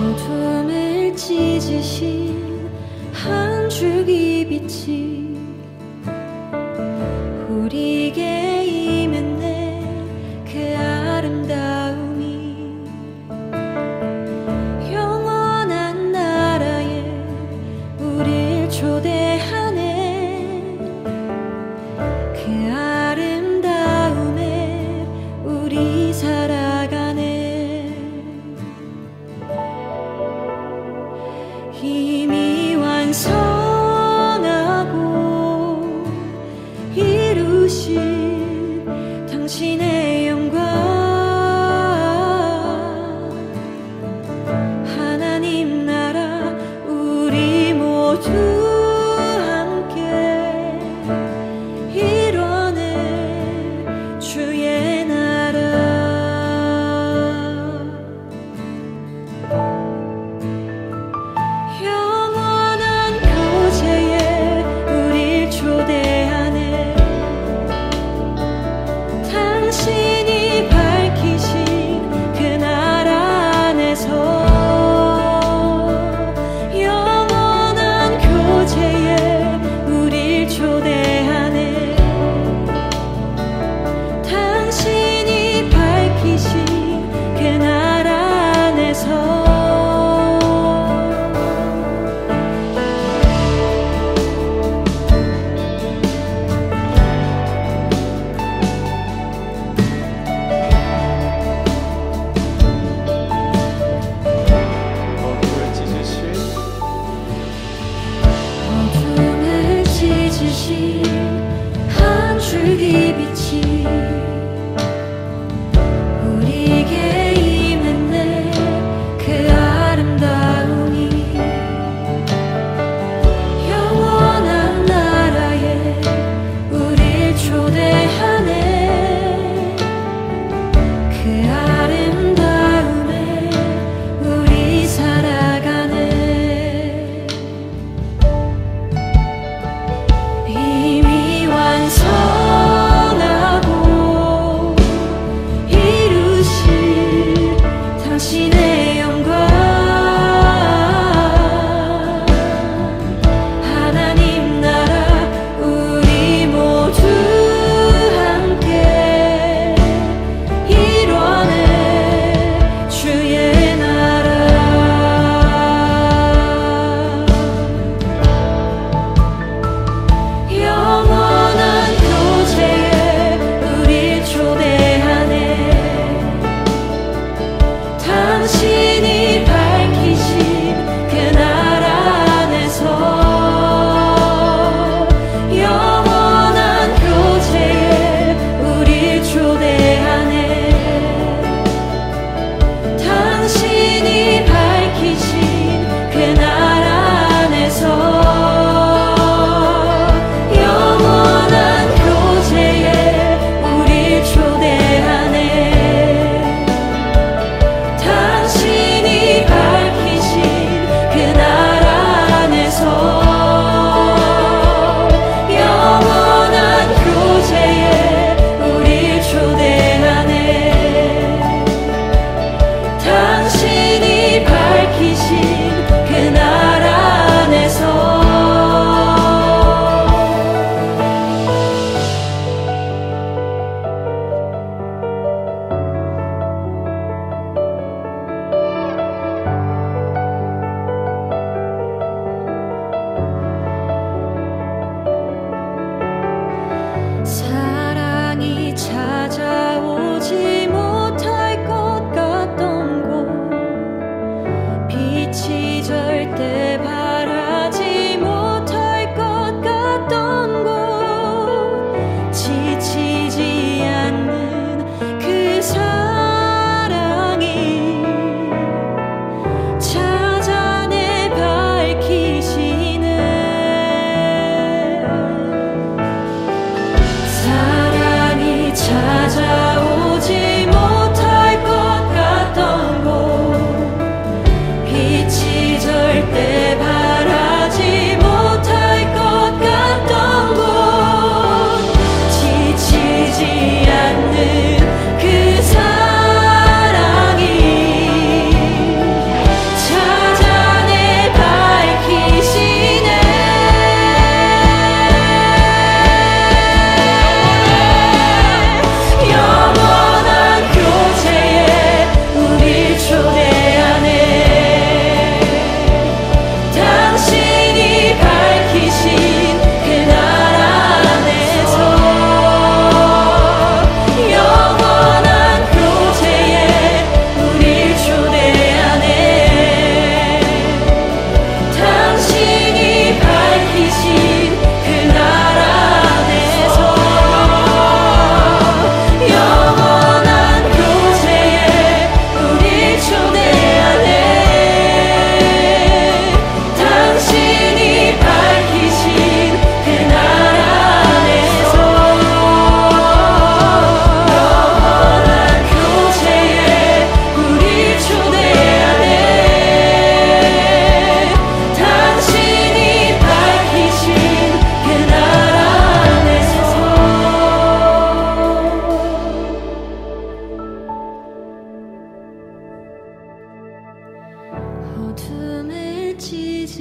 어둠을 찢으신 한 줄기 빛이 우리에게 임했네. 그 아름다움이 영원한 나라에 우릴 초대하네. 그 아름다움에 우리 살아가네. 이미 완성하고 이루신 당신의 영광, 하나님 나라 우리 모두 함께 이뤄내 주의 나라. 영원한 교제에 우릴 초대하네. 당신이 밝히신 그 나라 안에서 영원한 교제에 우릴 초대하네. 당신이 밝히신 그 나라 안에서 어둠을 찢으신 한 줄기 빛이 우리에게 임했네. 그 아름다움이 영원한 나라에 우릴 초대하네. 그 아름다움에 우리 살아가네. 이미 완성하고 이루신 당신의 영광, 하나님 나라 우리 모두 함께 이뤄내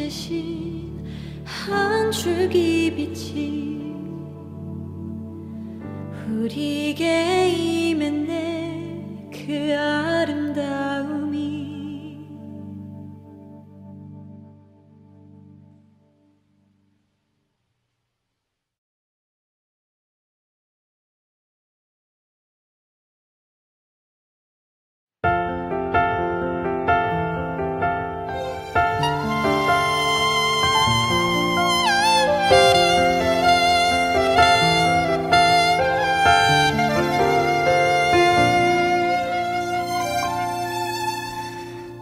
빚으신 한 줄기 빛이 우리에게 임했네. 그 아름다움이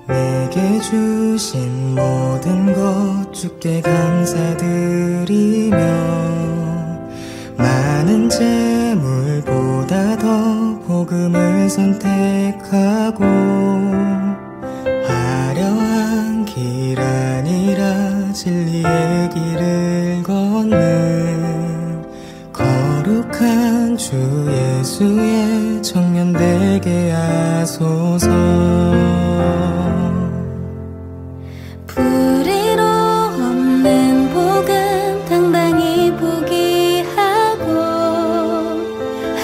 내게 주신 모든 것 주께 감사드리며 많은 재물보다 더 복음을 선택하고 화려한 길 아니라 진리의 길을 걷는 거룩한 주 예수의 청년 되게 하소서. 뿌리로 없는 복음 당당히 포기하고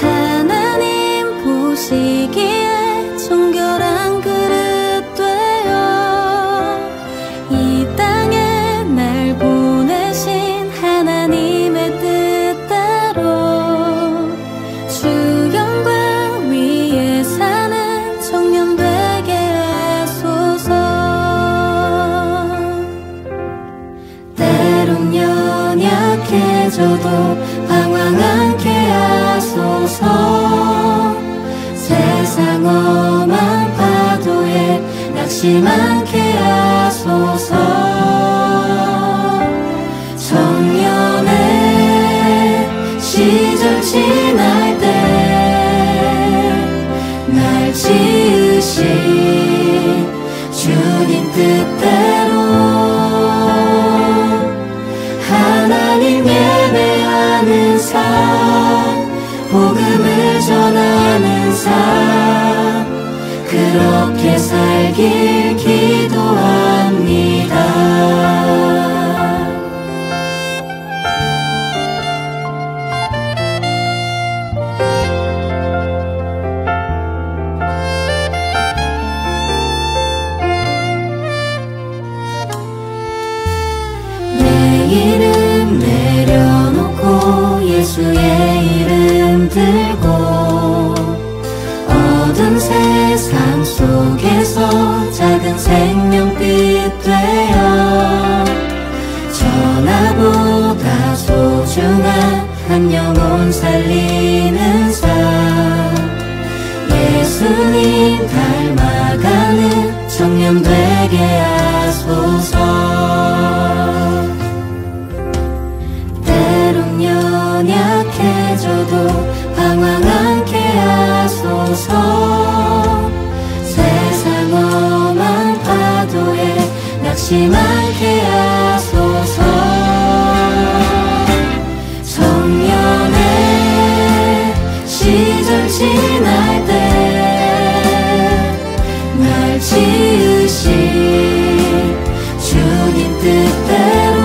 하나님 보시기에 정결한 그릇 되어 이 땅에 날 보내신 하나님의 뜻대로 주 영광 위에 사는 청년 되게 하소서. 때론 연약해져도 방황 않게 하소서. 세상 험한 파도에 낙심 않게 하소서. 청년의 시절 지날 때 날 지으신 주님 뜻대로 하나님 예배하는 삶, 복음을 전하는 삶, 그렇게 살길 기도합니다. 내 이름 내려놓고 예수의 이름 들고 어두운 세상 속에서 작은 생명빛 되어 전하보다 소중한 한 영혼 살리는 삶, 예수님 닮아가는 청년 되게 하소서. 때론 연약해져도 방황 않게 하소서. 세상 험한 파도에 낙심 않게 하소서. 청년의 시절 지날 때 날 지으신 주님 뜻대로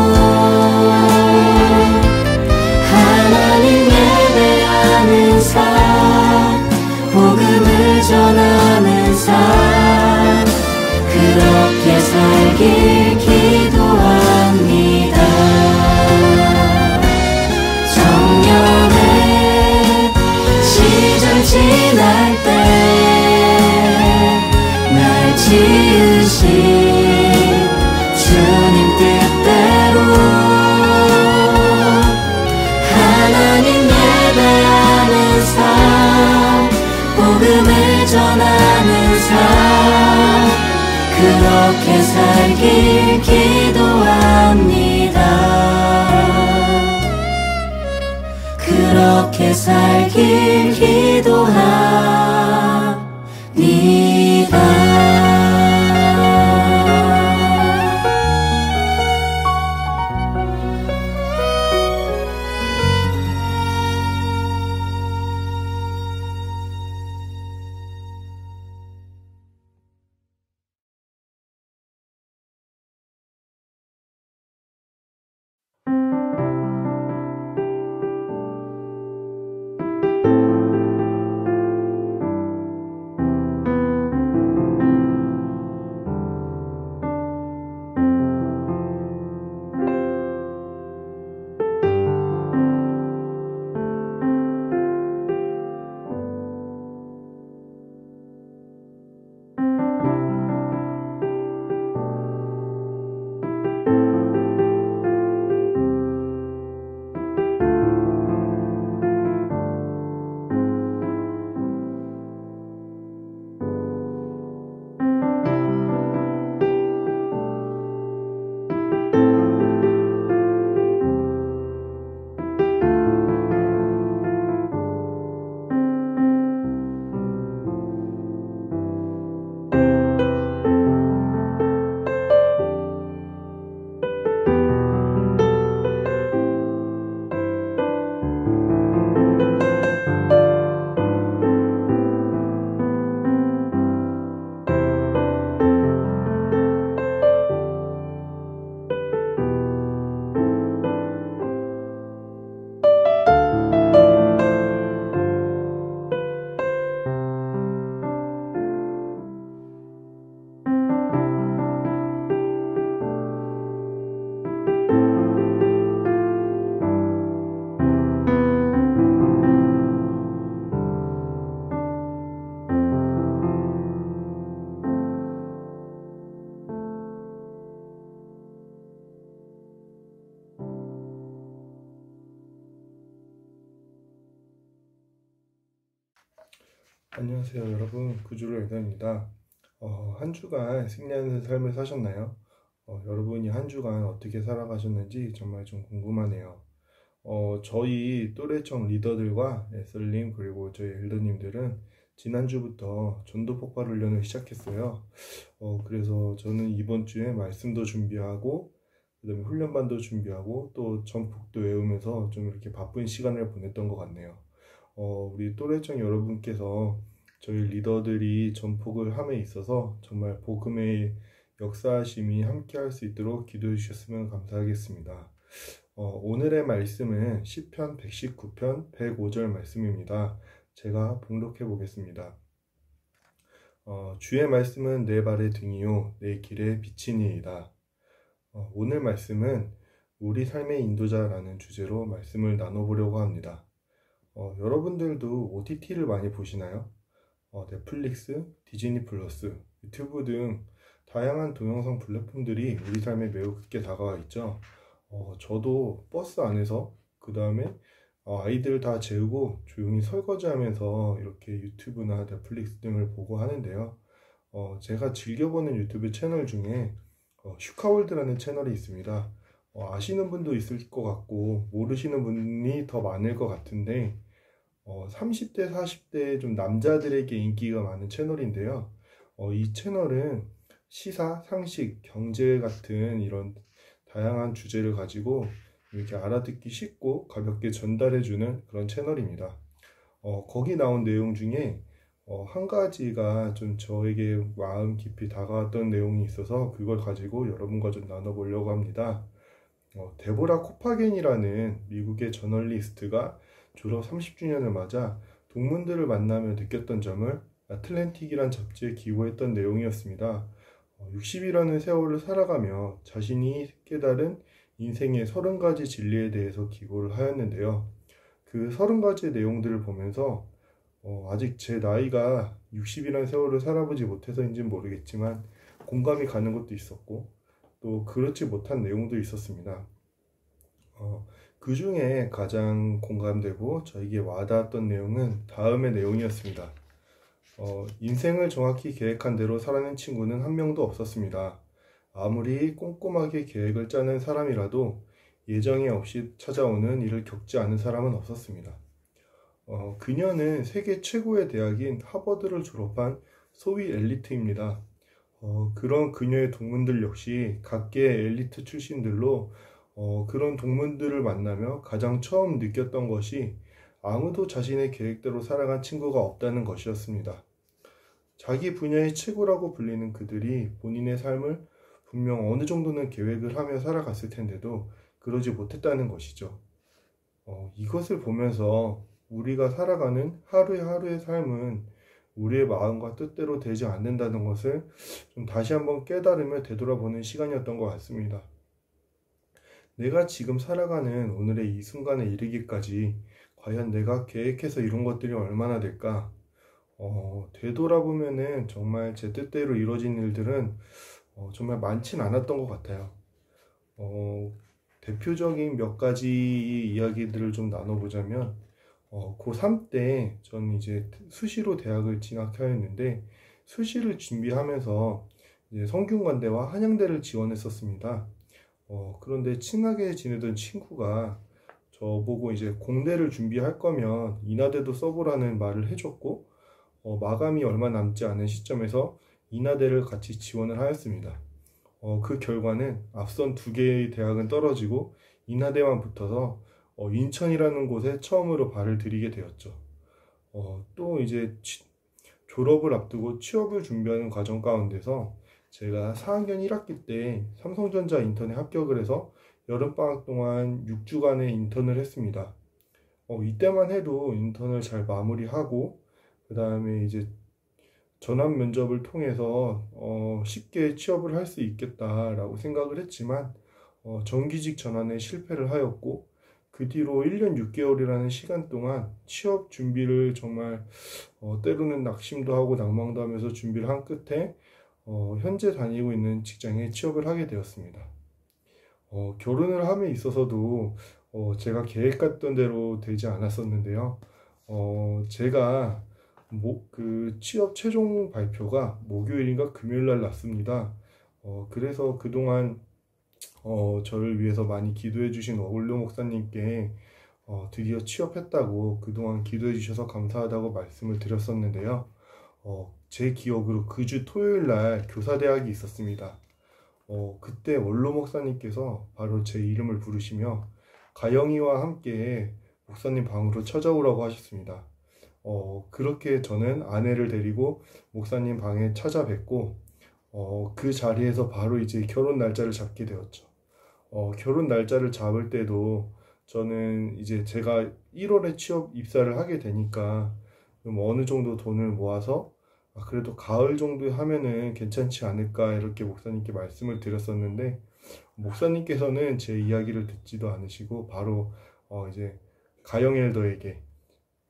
하나님 예배하는 삶, 복음을 전하는 삶, 그렇게 살길 기도합니다. 청년의 시절 지날 때 날 지으신 주님 뜻대로 하나님 예배하는 삶, 복음을 전하는 삶, 그렇게 살길 기도합니다. 그렇게 살길 기도합니다. 안녕하세요 여러분, 구주로 에더입니다. 한 주간 승리하는 삶을 사셨나요? 여러분이 한 주간 어떻게 살아가셨는지 정말 좀 궁금하네요. 저희 또래청 리더들과 에설님 그리고 저희 엘더님들은 지난주부터 전도 폭발 훈련을 시작했어요. 그래서 저는 이번 주에 말씀도 준비하고 그다음에 훈련반도 준비하고 또 전폭도 외우면서 좀 이렇게 바쁜 시간을 보냈던 것 같네요. 우리 또래청 여러분께서 저희 리더들이 전폭을 함에 있어서 정말 복음의 역사하심이 함께 할 수 있도록 기도해 주셨으면 감사하겠습니다. 오늘의 말씀은 시편 119편 105절 말씀입니다. 제가 봉독해 보겠습니다. 주의 말씀은 내 발의 등이요 내 길의 빛이니이다. 오늘 말씀은 우리 삶의 인도자라는 주제로 말씀을 나눠보려고 합니다. 여러분들도 OTT를 많이 보시나요? 넷플릭스, 디즈니 플러스, 유튜브 등 다양한 동영상 플랫폼들이 우리 삶에 매우 깊게 다가와 있죠. 저도 버스 안에서 그 다음에 아이들 다 재우고 조용히 설거지하면서 이렇게 유튜브나 넷플릭스 등을 보고 하는데요. 제가 즐겨보는 유튜브 채널 중에 슈카월드라는 채널이 있습니다. 아시는 분도 있을 것 같고 모르시는 분이 더 많을 것 같은데 30대, 40대 좀 남자들에게 인기가 많은 채널인데요. 이 채널은 시사, 상식, 경제 같은 이런 다양한 주제를 가지고 이렇게 알아듣기 쉽고 가볍게 전달해주는 그런 채널입니다. 거기 나온 내용 중에 한 가지가 좀 저에게 마음 깊이 다가왔던 내용이 있어서 그걸 가지고 여러분과 좀 나눠보려고 합니다. 데보라 코파겐이라는 미국의 저널리스트가 졸업 30주년을 맞아 동문들을 만나며 느꼈던 점을 아틀랜틱이란 잡지에 기고했던 내용이었습니다. 60이라는 세월을 살아가며 자신이 깨달은 인생의 30가지 진리에 대해서 기고를 하였는데요. 그 30가지 내용들을 보면서 아직 제 나이가 60이라는 세월을 살아보지 못해서인지는 모르겠지만 공감이 가는 것도 있었고 또 그렇지 못한 내용도 있었습니다. 그 중에 가장 공감되고 저에게 와닿았던 내용은 다음의 내용이었습니다. 인생을 정확히 계획한 대로 살아낸 친구는 한 명도 없었습니다. 아무리 꼼꼼하게 계획을 짜는 사람이라도 예정에 없이 찾아오는 일을 겪지 않은 사람은 없었습니다. 그녀는 세계 최고의 대학인 하버드를 졸업한 소위 엘리트입니다. 그런 그녀의 동문들 역시 각계의 엘리트 출신들로 그런 동문들을 만나며 가장 처음 느꼈던 것이 아무도 자신의 계획대로 살아간 친구가 없다는 것이었습니다. 자기 분야의 최고라고 불리는 그들이 본인의 삶을 분명 어느 정도는 계획을 하며 살아갔을 텐데도 그러지 못했다는 것이죠. 이것을 보면서 우리가 살아가는 하루의 삶은 우리의 마음과 뜻대로 되지 않는다는 것을 좀 다시 한번 깨달으며 되돌아보는 시간이었던 것 같습니다. 내가 지금 살아가는 오늘의 이 순간에 이르기까지 과연 내가 계획해서 이룬 것들이 얼마나 될까? 되돌아보면은 정말 제 뜻대로 이루어진 일들은 정말 많진 않았던 것 같아요. 대표적인 몇 가지 이야기들을 좀 나눠보자면 고3 때 저는 이제 수시로 대학을 진학하였는데 수시를 준비하면서 이제 성균관대와 한양대를 지원했었습니다. 그런데 친하게 지내던 친구가 저보고 이제 공대를 준비할 거면 인하대도 써보라는 말을 해줬고 마감이 얼마 남지 않은 시점에서 인하대를 같이 지원을 하였습니다. 그 결과는 앞선 두 개의 대학은 떨어지고 인하대만 붙어서 인천이라는 곳에 처음으로 발을 들이게 되었죠. 또 이제 졸업을 앞두고 취업을 준비하는 과정 가운데서 제가 4학년 1학기 때 삼성전자 인턴에 합격을 해서 여름방학 동안 6주간의 인턴을 했습니다. 이때만 해도 인턴을 잘 마무리하고 그 다음에 이제 전환 면접을 통해서 쉽게 취업을 할 수 있겠다라고 생각을 했지만 정규직 전환에 실패를 하였고 그 뒤로 1년 6개월이라는 시간 동안 취업 준비를 정말 때로는 낙심도 하고 낭망도 하면서 준비를 한 끝에 현재 다니고 있는 직장에 취업을 하게 되었습니다. 결혼을 함에 있어서도 제가 계획했던 대로 되지 않았었는데요. 제가 그 취업 최종 발표가 목요일인가 금요일날 났습니다. 그래서 그동안 저를 위해서 많이 기도해 주신 원로 목사님께 드디어 취업했다고 그동안 기도해 주셔서 감사하다고 말씀을 드렸었는데요. 제 기억으로 그 주 토요일 날 교사대학이 있었습니다. 그때 원로 목사님께서 바로 제 이름을 부르시며 가영이와 함께 목사님 방으로 찾아오라고 하셨습니다. 그렇게 저는 아내를 데리고 목사님 방에 찾아뵙고 그 자리에서 바로 이제 결혼 날짜를 잡게 되었죠. 결혼 날짜를 잡을 때도 저는 이제 제가 1월에 취업 입사를 하게 되니까 좀 어느 정도 돈을 모아서 그래도 가을 정도 하면은 괜찮지 않을까 이렇게 목사님께 말씀을 드렸었는데 목사님께서는 제 이야기를 듣지도 않으시고 바로 이제 가영엘더에게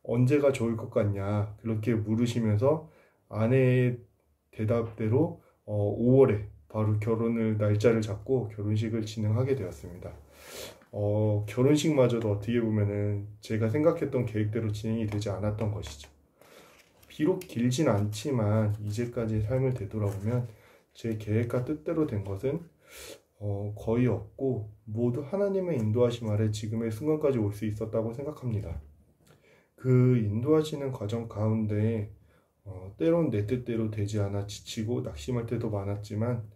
언제가 좋을 것 같냐 그렇게 물으시면서 아내의 대답대로 5월에 바로 결혼을 날짜를 잡고 결혼식을 진행하게 되었습니다. 결혼식마저도 어떻게 보면은 제가 생각했던 계획대로 진행이 되지 않았던 것이죠. 비록 길진 않지만 이제까지 삶을 되돌아보면 제 계획과 뜻대로 된 것은 거의 없고 모두 하나님의 인도하심 아래 지금의 순간까지 올 수 있었다고 생각합니다. 그 인도하시는 과정 가운데 때론 내 뜻대로 되지 않아 지치고 낙심할 때도 많았지만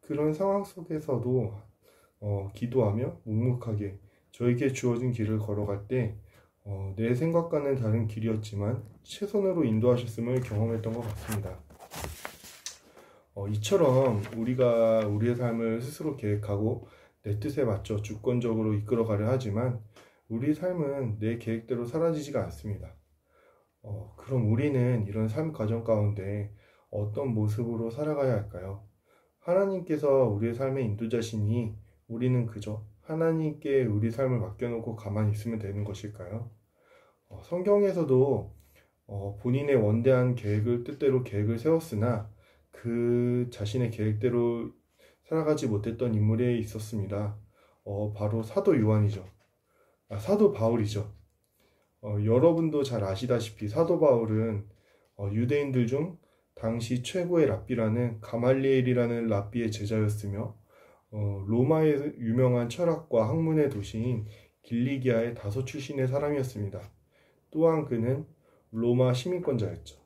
그런 상황 속에서도 기도하며 묵묵하게 저에게 주어진 길을 걸어갈 때 내 생각과는 다른 길이었지만 최선으로 인도하셨음을 경험했던 것 같습니다. 이처럼 우리가 우리의 삶을 스스로 계획하고 내 뜻에 맞춰 주권적으로 이끌어가려 하지만 우리 삶은 내 계획대로 사라지지가 않습니다. 그럼 우리는 이런 삶 과정 가운데 어떤 모습으로 살아가야 할까요? 하나님께서 우리의 삶의 인도자시니 우리는 그저 하나님께 우리 삶을 맡겨놓고 가만히 있으면 되는 것일까요? 성경에서도 본인의 원대한 뜻대로 계획을 세웠으나 그 자신의 계획대로 살아가지 못했던 인물이 있었습니다. 바로 사도 요한이죠. 사도 바울이죠. 여러분도 잘 아시다시피 사도 바울은 유대인들 중 당시 최고의 랍비라는 가말리엘이라는 랍비의 제자였으며 로마의 유명한 철학과 학문의 도시인 길리기아의 다소 출신의 사람이었습니다. 또한 그는 로마 시민권자였죠.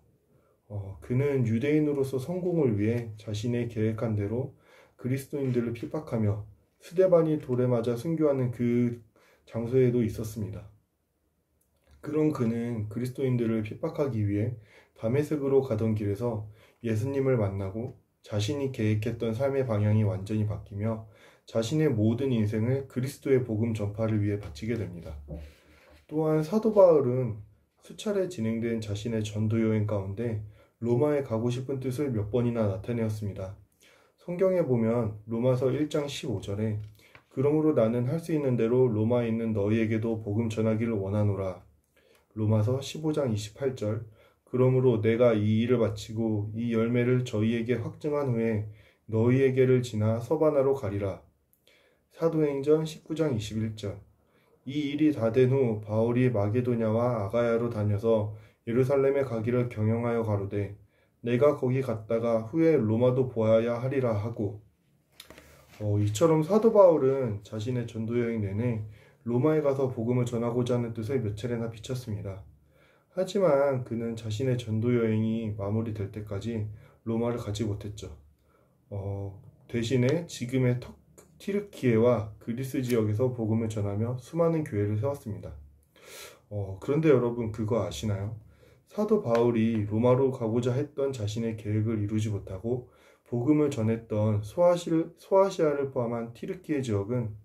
그는 유대인으로서 성공을 위해 자신의 계획한 대로 그리스도인들을 핍박하며 스데반이 돌에 맞아 순교하는 그 장소에도 있었습니다. 그런 그는 그리스도인들을 핍박하기 위해 다메섹으로 가던 길에서 예수님을 만나고 자신이 계획했던 삶의 방향이 완전히 바뀌며 자신의 모든 인생을 그리스도의 복음 전파를 위해 바치게 됩니다. 또한 사도 바울은 수차례 진행된 자신의 전도 여행 가운데 로마에 가고 싶은 뜻을 몇 번이나 나타내었습니다. 성경에 보면 로마서 1장 15절에 그러므로 나는 할 수 있는 대로 로마에 있는 너희에게도 복음 전하기를 원하노라. 로마서 15장 28절 그러므로 내가 이 일을 마치고 이 열매를 저희에게 확증한 후에 너희에게를 지나 서바나로 가리라. 사도행전 19장 21절 이 일이 다 된 후 바울이 마게도냐와 아가야로 다녀서 예루살렘에 가기를 경영하여 가로되 내가 거기 갔다가 후에 로마도 보아야 하리라 하고 이처럼 사도 바울은 자신의 전도여행 내내 로마에 가서 복음을 전하고자 하는 뜻을 몇 차례나 비쳤습니다. 하지만 그는 자신의 전도여행이 마무리될 때까지 로마를 가지 못했죠. 대신에 지금의 티르키에와 그리스 지역에서 복음을 전하며 수많은 교회를 세웠습니다. 그런데 여러분 그거 아시나요? 사도 바울이 로마로 가고자 했던 자신의 계획을 이루지 못하고 복음을 전했던 소아시아를 포함한 티르키의 지역은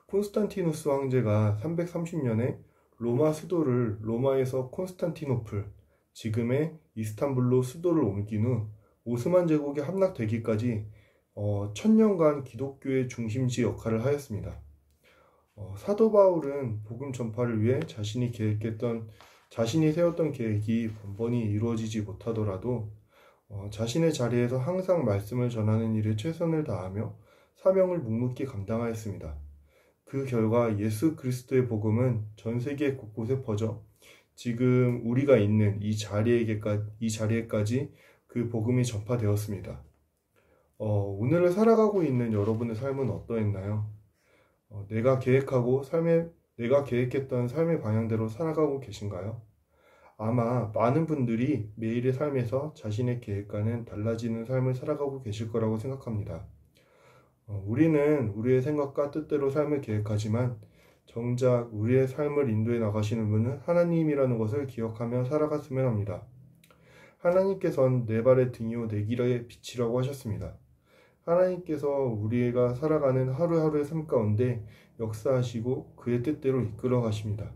콘스탄티누스 황제가 330년에 로마 수도를 로마에서 콘스탄티노플, 지금의 이스탄불로 수도를 옮긴 후 오스만 제국이 함락되기까지 1000년간 기독교의 중심지 역할을 하였습니다. 사도 바울은 복음 전파를 위해 자신이 세웠던 계획이 번번이 이루어지지 못하더라도 자신의 자리에서 항상 말씀을 전하는 일에 최선을 다하며 사명을 묵묵히 감당하였습니다. 그 결과 예수 그리스도의 복음은 전 세계 곳곳에 퍼져 지금 우리가 있는 이 자리에까지 그 복음이 전파되었습니다. 오늘을 살아가고 있는 여러분의 삶은 어떠했나요? 내가 계획했던 삶의 방향대로 살아가고 계신가요? 아마 많은 분들이 매일의 삶에서 자신의 계획과는 달라지는 삶을 살아가고 계실 거라고 생각합니다. 우리는 우리의 생각과 뜻대로 삶을 계획하지만 정작 우리의 삶을 인도해 나가시는 분은 하나님이라는 것을 기억하며 살아갔으면 합니다. 하나님께서는 내 발의 등이요 내 길의 빛이라고 하셨습니다. 하나님께서 우리가 살아가는 하루하루의 삶 가운데 역사하시고 그의 뜻대로 이끌어 가십니다.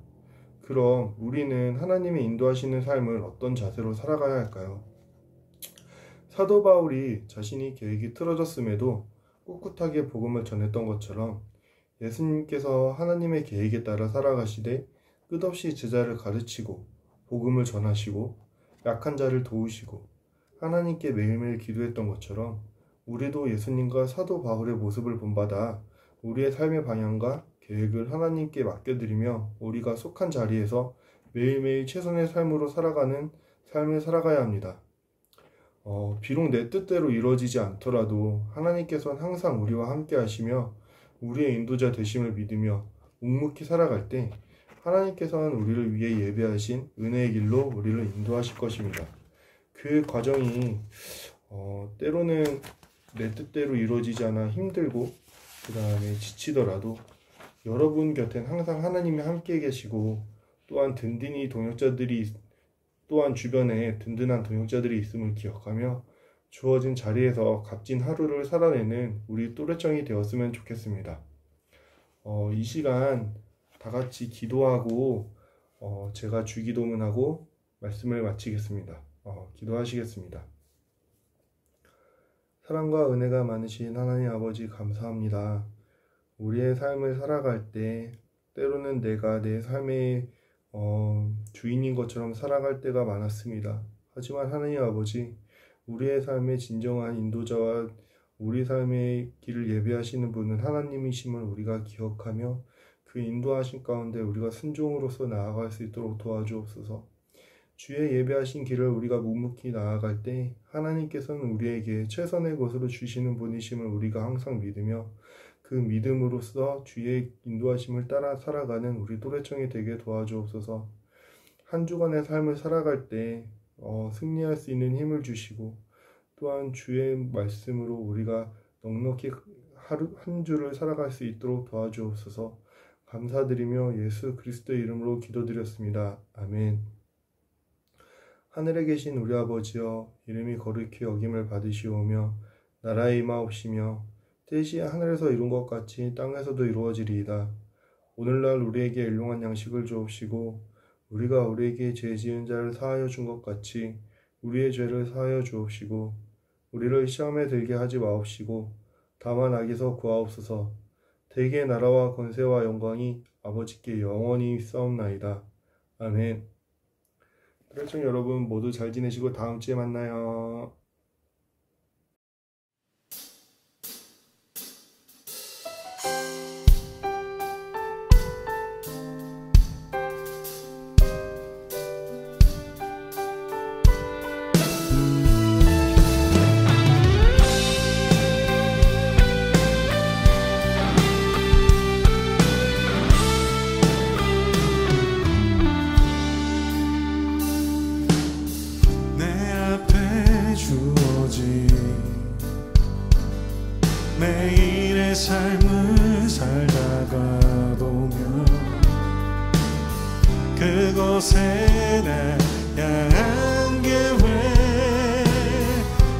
그럼 우리는 하나님의 인도하시는 삶을 어떤 자세로 살아가야 할까요? 사도 바울이 자신이 계획이 틀어졌음에도 꿋꿋하게 복음을 전했던 것처럼 예수님께서 하나님의 계획에 따라 살아가시되 끝없이 제자를 가르치고 복음을 전하시고 약한 자를 도우시고 하나님께 매일매일 기도했던 것처럼 우리도 예수님과 사도 바울의 모습을 본받아 우리의 삶의 방향과 계획을 하나님께 맡겨드리며 우리가 속한 자리에서 매일매일 최선의 삶으로 살아가는 삶을 살아가야 합니다. 비록 내 뜻대로 이루어지지 않더라도 하나님께서는 항상 우리와 함께 하시며 우리의 인도자 되심을 믿으며 묵묵히 살아갈 때 하나님께서는 우리를 위해 예배하신 은혜의 길로 우리를 인도하실 것입니다. 그 과정이 때로는 내 뜻대로 이루어지지 않아 힘들고 그 다음에 지치더라도 여러분 곁엔 항상 하나님이 함께 계시고 또한 주변에 든든한 동역자들이 있음을 기억하며 주어진 자리에서 값진 하루를 살아내는 우리 또래청이 되었으면 좋겠습니다. 이 시간 다 같이 기도하고 제가 주기도문하고 말씀을 마치겠습니다. 기도하시겠습니다. 사랑과 은혜가 많으신 하나님 아버지 감사합니다. 우리의 삶을 살아갈 때 때로는 내가 내 삶의 주인인 것처럼 살아갈 때가 많았습니다. 하지만 하나님 아버지, 우리의 삶의 진정한 인도자와 우리 삶의 길을 예배하시는 분은 하나님이심을 우리가 기억하며 그 인도하신 가운데 우리가 순종으로서 나아갈 수 있도록 도와주옵소서. 주의 예배하신 길을 우리가 묵묵히 나아갈 때 하나님께서는 우리에게 최선의 것으로 주시는 분이심을 우리가 항상 믿으며 그 믿음으로써 주의 인도하심을 따라 살아가는 우리 또래청이 되게 도와주옵소서. 한 주간의 삶을 살아갈 때 승리할 수 있는 힘을 주시고 또한 주의 말씀으로 우리가 넉넉히 한 주를 살아갈 수 있도록 도와주옵소서. 감사드리며 예수 그리스도의 이름으로 기도드렸습니다. 아멘. 하늘에 계신 우리 아버지여, 이름이 거룩히 여김을 받으시오며 나라의 임하옵시며 뜻이 하늘에서 이룬 것 같이 땅에서도 이루어지리이다. 오늘날 우리에게 일용할 양식을 주옵시고 우리가 우리에게 죄 지은 자를 사하여 준 것 같이 우리의 죄를 사하여 주옵시고 우리를 시험에 들게 하지 마옵시고 다만 악에서 구하옵소서. 대개의 나라와 권세와 영광이 아버지께 영원히 있사옵나이다. 아멘. 또래청 여러분 모두 잘 지내시고 다음 주에 만나요. 매일의 삶을 살다가 보면 그곳에 나 향한 게 왜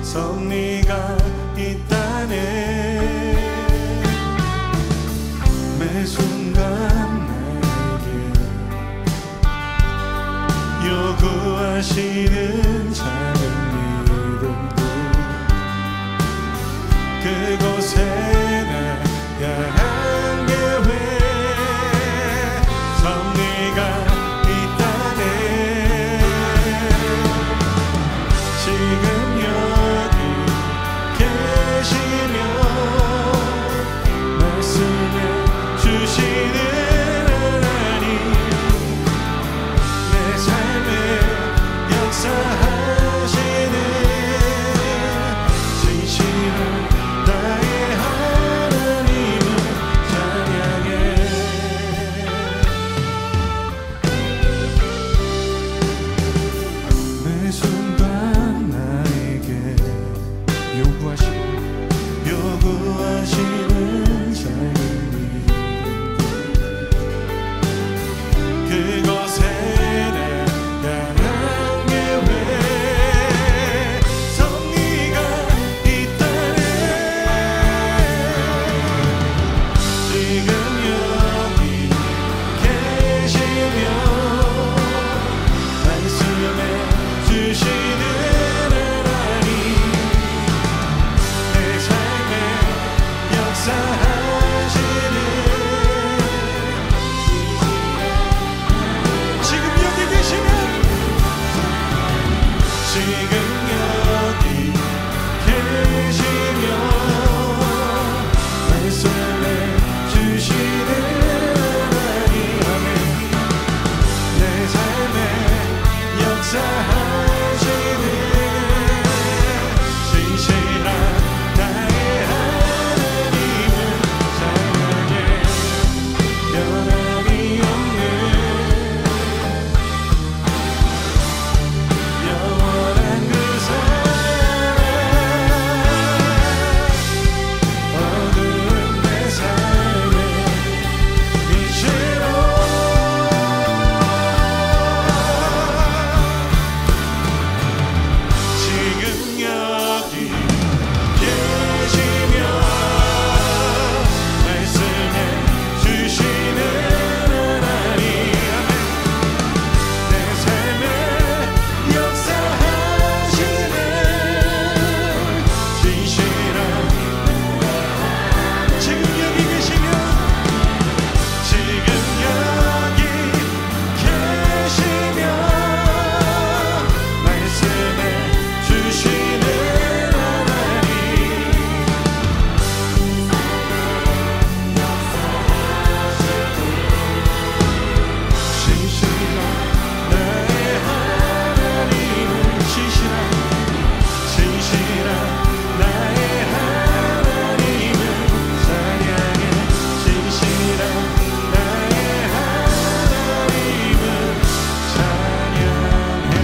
섭리가 있다네. 매 순간 나에게 요구하시는 작은 믿음도 그곳에 나 향한 게 왜 섭리가 있다네. 지금 여기 계시며 말씀해 주시는 하나님, 내 삶 여기 계시며 말씀해 주시는 하나님 내 삶에 역사하시는 진실한 지금 여기 계시며 지금 여기 계시며 말씀해 주시는 하나님 진실한 나의 하나님은 진실한 나의 하나님은 찬양해 진실한 나의 하나님은 찬양해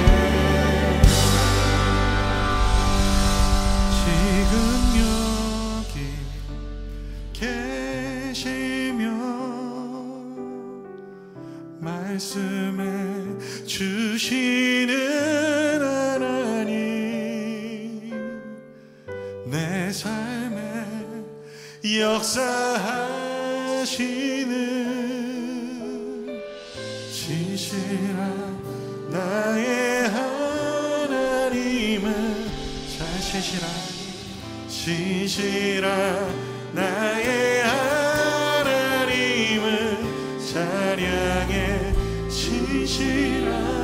지금 여기 계시며 말씀해 주시는 하나님 내 삶에 역사하시는 진실한 나의 하나님은 진실한 나의 하나님은 찬양해 진실한